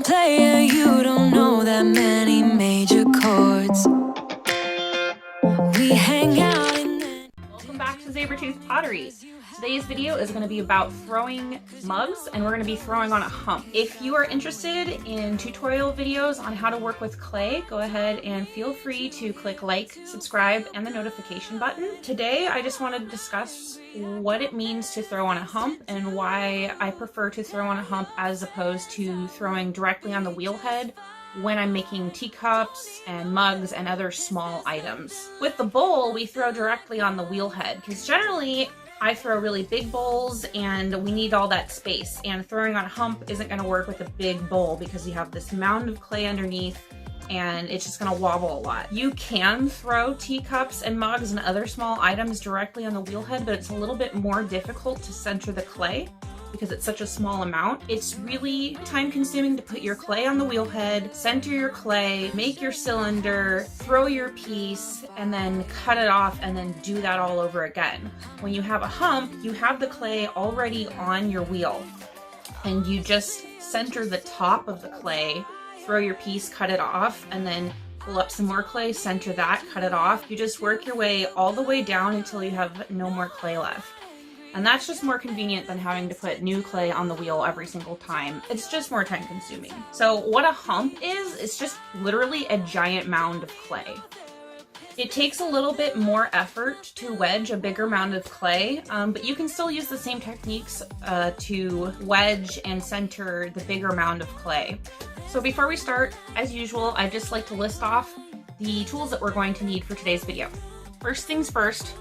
a player, you don't know that many major chords. We hang out and then... Welcome back to Sabertooth Pottery. Today's video is going to be about throwing mugs, and we're going to be throwing on a hump. If you are interested in tutorial videos on how to work with clay, go ahead and feel free to click like, subscribe, and the notification button. Today I just wanted to discuss what it means to throw on a hump and why I prefer to throw on a hump as opposed to throwing directly on the wheel head when I'm making teacups and mugs and other small items. With the bowl, we throw directly on the wheel head because generally I throw really big bowls and we need all that space, and throwing on a hump isn't going to work with a big bowl because you have this mound of clay underneath and it's just going to wobble a lot. You can throw teacups and mugs and other small items directly on the wheel head, but it's a little bit more difficult to center the clay because it's such a small amount. It's really time consuming to put your clay on the wheel head, center your clay, make your cylinder, throw your piece, and then cut it off and then do that all over again. When you have a hump, you have the clay already on your wheel and you just center the top of the clay, throw your piece, cut it off, and then pull up some more clay, center that, cut it off. You just work your way all the way down until you have no more clay left. And that's just more convenient than having to put new clay on the wheel every single time. It's just more time consuming. So what a hump is, it's just literally a giant mound of clay. It takes a little bit more effort to wedge a bigger mound of clay, but you can still use the same techniques to wedge and center the bigger mound of clay. So before we start, as usual, I'd just like to list off the tools that we're going to need for today's video. First things first,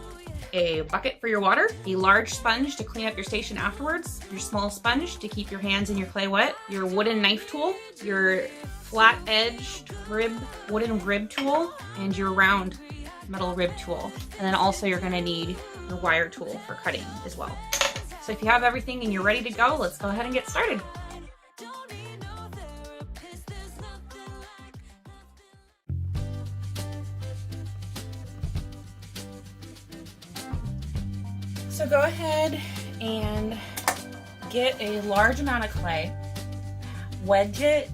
a bucket for your water, a large sponge to clean up your station afterwards, your small sponge to keep your hands and your clay wet, your wooden knife tool, your flat-edged wooden rib tool, and your round metal rib tool. And then also you're going to need your wire tool for cutting as well. So if you have everything and you're ready to go, let's go ahead and get started. So go ahead and get a large amount of clay, wedge it,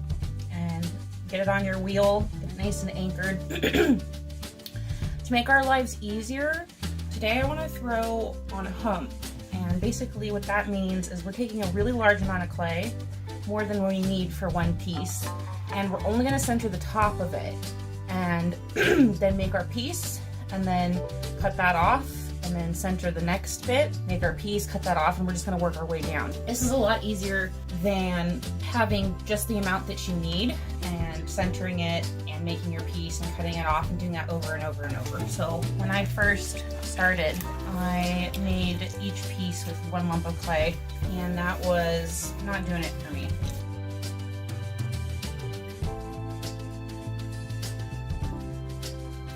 and get it on your wheel, get it nice and anchored. To make our lives easier, today I want to throw on a hump. And basically what that means is we're taking a really large amount of clay, more than we need for one piece, and we're only going to center the top of it, and then make our piece, and then cut that off, and then center the next bit, make our piece, cut that off, and we're just going to work our way down. This is a lot easier than having just the amount that you need and centering it and making your piece and cutting it off and doing that over and over and over. So when I first started, I made each piece with one lump of clay, and that was not doing it for me.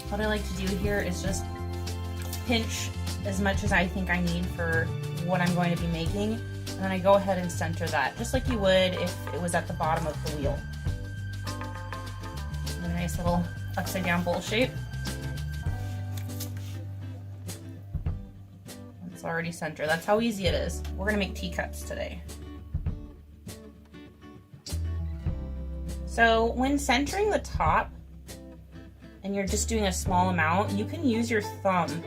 What I like to do here is just pinch as much as I think I need for what I'm going to be making, and then I go ahead and center that, just like you would if it was at the bottom of the wheel. A nice little upside down bowl shape. It's already centered. That's how easy it is. We're going to make teacups today. So when centering the top, and you're just doing a small amount, you can use your thumb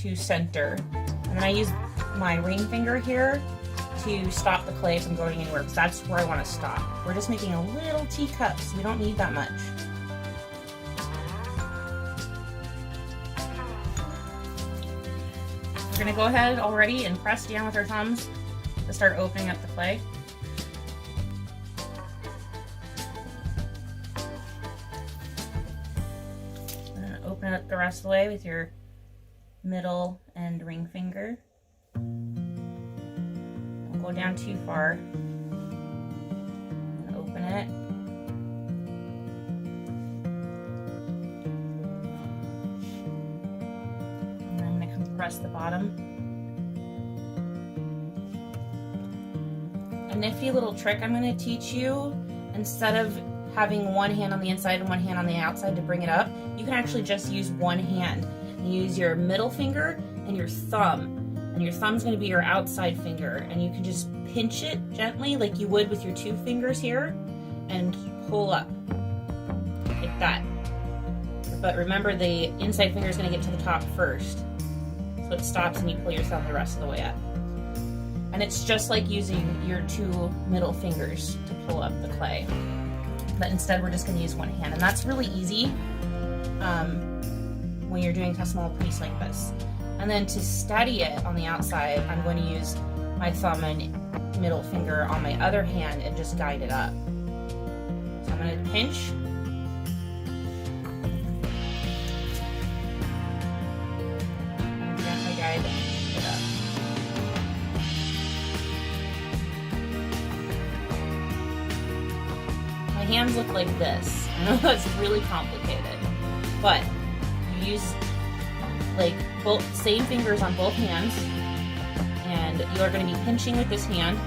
to center. And then I use my ring finger here to stop the clay from going anywhere, because that's where I want to stop. We're just making a little teacup, so we don't need that much. We're going to go ahead already and press down with our thumbs to start opening up the clay. Open it the rest of the way with your middle and ring finger. Don't go down too far. And open it. And then I'm going to compress the bottom. A nifty little trick I'm going to teach you, instead of having one hand on the inside and one hand on the outside to bring it up, you can actually just use one hand. You use your middle finger and your thumb, and your thumb's going to be your outside finger, and you can just pinch it gently like you would with your two fingers here, and pull up like that. But remember, the inside finger is going to get to the top first. So it stops and you pull your thumb the rest of the way up. And it's just like using your 2 middle fingers to pull up the clay. But instead we're just going to use one hand. And that's really easy when you're doing a small piece like this. And then to steady it on the outside, I'm going to use my thumb and middle finger on my other hand and just guide it up. So I'm going to pinch. And gently guide it up. My hands look like this. I know that's really complicated, but you use like both same fingers on both hands, and you are going to be pinching with this hand,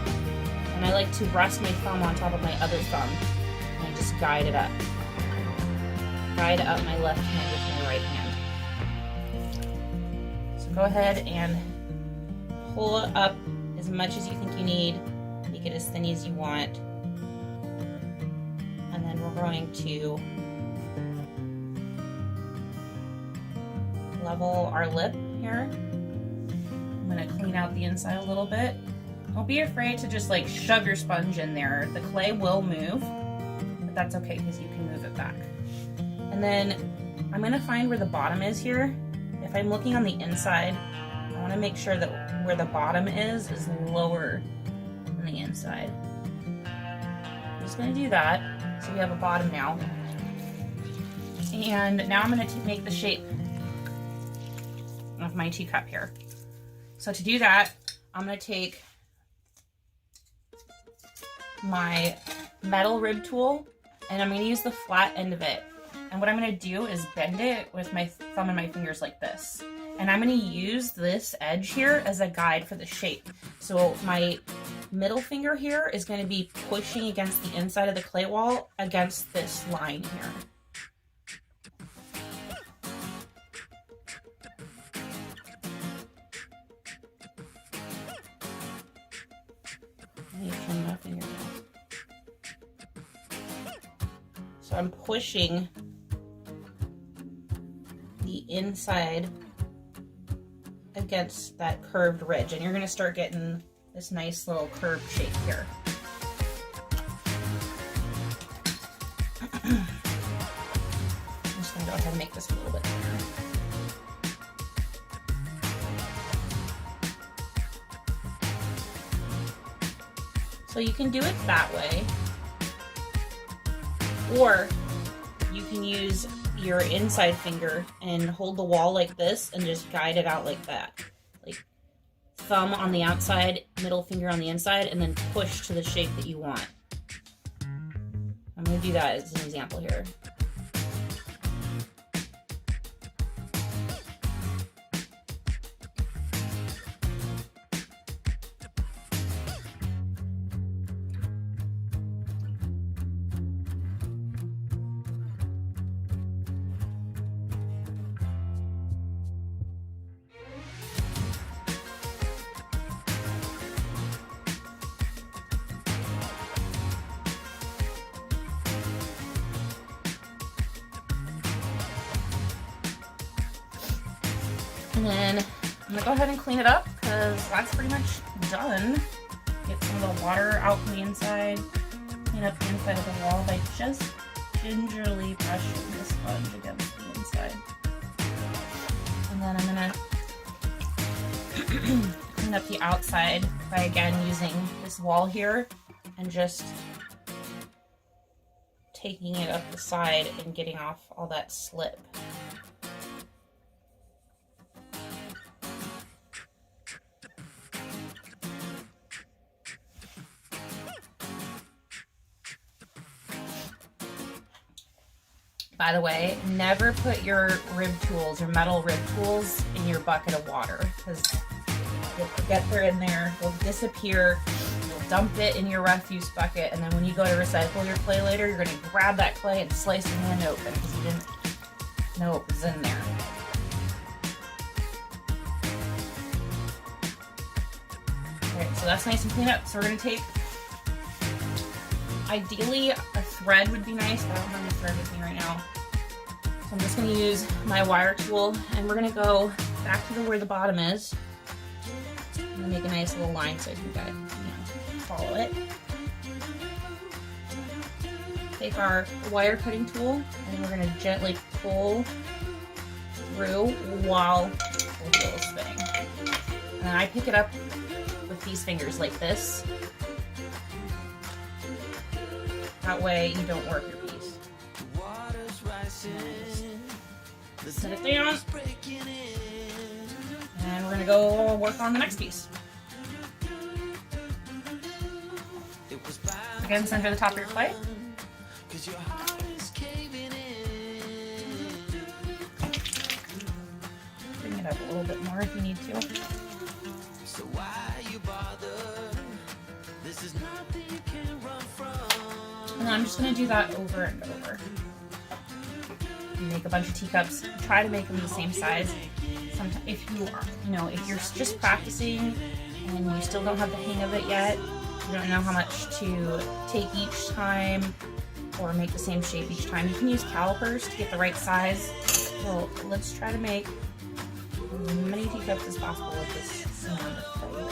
and I like to rest my thumb on top of my other thumb and just guide it up. Guide up my left hand with my right hand. So go ahead and pull it up as much as you think you need. Make it as thin as you want. And then we're going to level our lip here. I'm going to clean out the inside a little bit. Don't be afraid to just like shove your sponge in there. The clay will move, but that's okay because you can move it back. And then I'm going to find where the bottom is here. If I'm looking on the inside, I want to make sure that where the bottom is lower than the inside. I'm just going to do that. So we have a bottom now. And now I'm going to make the shape of my teacup here. So to do that, I'm going to take my metal rib tool and I'm going to use the flat end of it. And what I'm going to do is bend it with my thumb and my fingers like this. And I'm going to use this edge here as a guide for the shape. So my middle finger here is going to be pushing against the inside of the clay wall against this line here. So I'm pushing the inside against that curved ridge, and you're going to start getting this nice little curved shape here. I'm just going to go ahead and make this a little bit thinner. So you can do it that way, or you can use your inside finger and hold the wall like this and just guide it out like that. Like thumb on the outside, middle finger on the inside, and then push to the shape that you want. I'm going to do that as an example here. And then I'm gonna go ahead and clean it up because that's pretty much done. Get some of the water out from the inside, clean up the inside of the wall by just gingerly brushing the sponge against the inside. And then I'm gonna clean up the outside by again using this wall here and just taking it up the side and getting off all that slip. By the way, never put your rib tools or metal rib tools in your bucket of water because you'll forget they're in there, they'll disappear, you'll dump it in your refuse bucket, and then when you go to recycle your clay later, you're going to grab that clay and slice your hand open because you didn't know it was in there. Alright, so that's nice and clean up. So we're going to take Ideally, a thread would be nice, but I don't have a thread with me right now. So I'm just going to use my wire tool, and we're going to go back to where the bottom is. I'm going to make a nice little line so you can follow it. Take our wire cutting tool, and we're going to gently pull through while the wheel is spinning. And then I pick it up with these fingers like this. That way you don't warp your piece. Set it down. And we're gonna go work on the next piece. Again, center the top of your plate. Bring it up a little bit more if you need to. So why you bother? This is nothing you can run from. And I'm just going to do that over and over. Make a bunch of teacups. Try to make them the same size. Sometimes, if you are, if you're just practicing and you still don't have the hang of it yet, you don't know how much to take each time or make the same shape each time, you can use calipers to get the right size. So let's try to make as many teacups as possible with this amount of clay.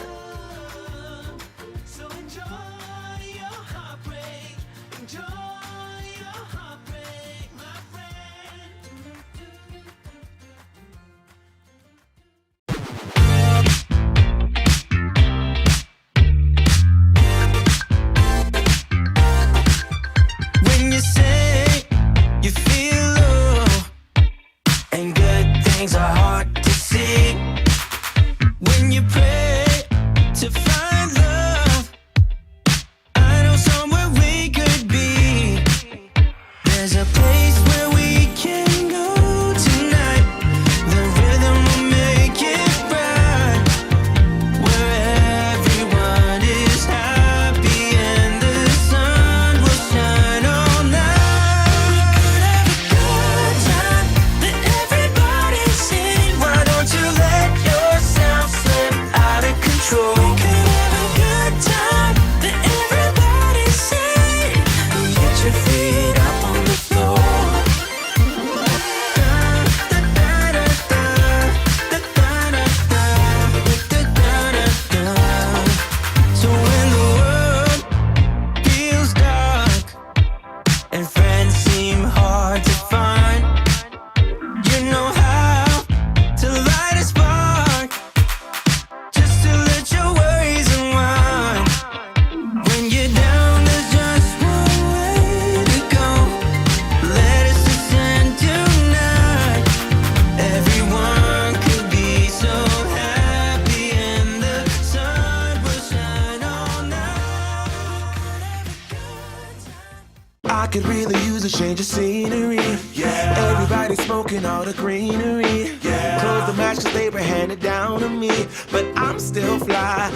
I could really use a change of scenery. Yeah. Everybody smoking all the greenery. Yeah. Close the match 'cause they were handed down to me. But I'm still fly,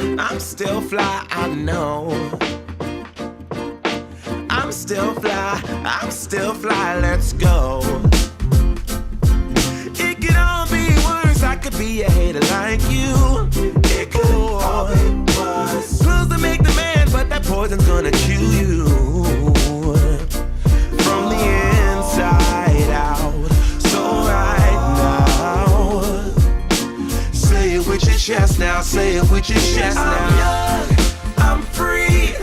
I know. I'm still fly, let's go. It could all be worse, I could be a hater like you. It could all be worse. Clothes to make the man, but that poison's gonna chew you from the inside out. So right now, say it with your chest now, say it with your chest now. I'm young, I'm free,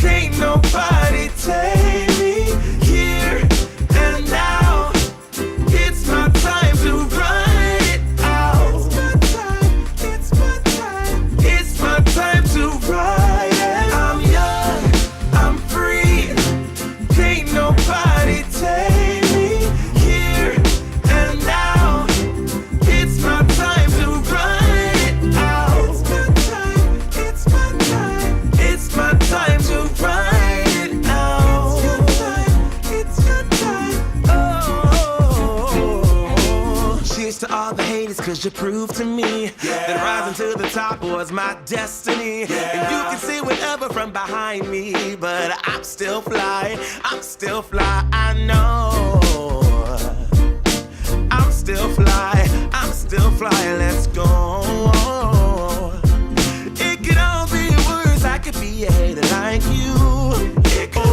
can't nobody take me here and now. It's my time to run it out. It's my time, it's my time to ride it. I'm young, I'm free, can't nobody take me here and now. It's my time to run it out. It's my time, it's my time to ride it out. It's your time, oh. Cheers to all the haters, 'cause you proved to me that rising to the top was my destiny. And you can see whatever from behind me, but I'm still fly, I know. I'm still fly, let's go. It could all be worse, I could be a hater like you. It could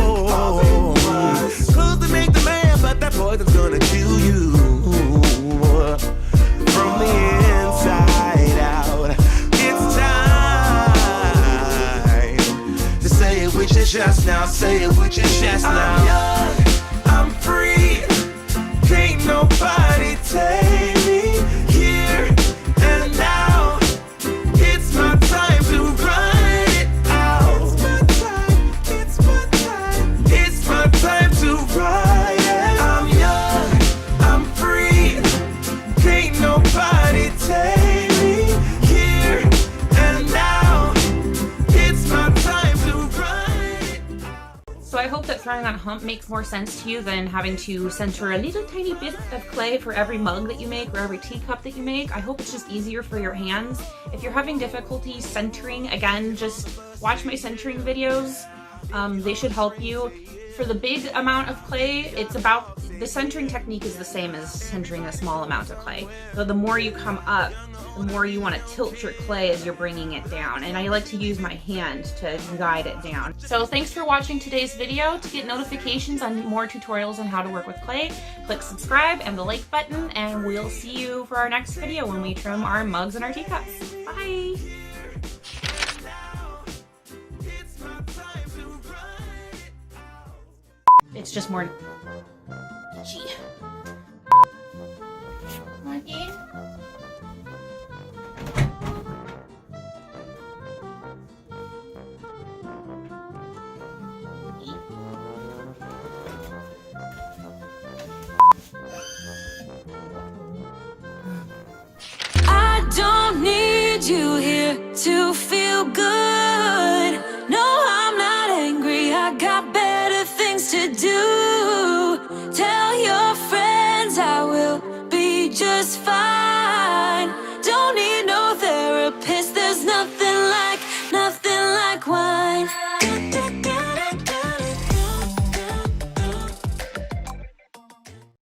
throwing on a hump makes more sense to you than having to center a little tiny bit of clay for every mug that you make or every teacup that you make. I hope it's just easier for your hands. If you're having difficulty centering, again, just watch my centering videos. They should help you. For the big amount of clay, the centering technique is the same as centering a small amount of clay. So the more you come up, the more you want to tilt your clay as you're bringing it down. And I like to use my hand to guide it down. So thanks for watching today's video. To get notifications on more tutorials on how to work with clay, click subscribe and the like button, and we'll see you for our next video when we trim our mugs and our teacups. Bye! It's just more. Gee. Monkey. I don't need you here to feel good. No, I'm not angry. I got better things to do. Tell your friends I will be just fine.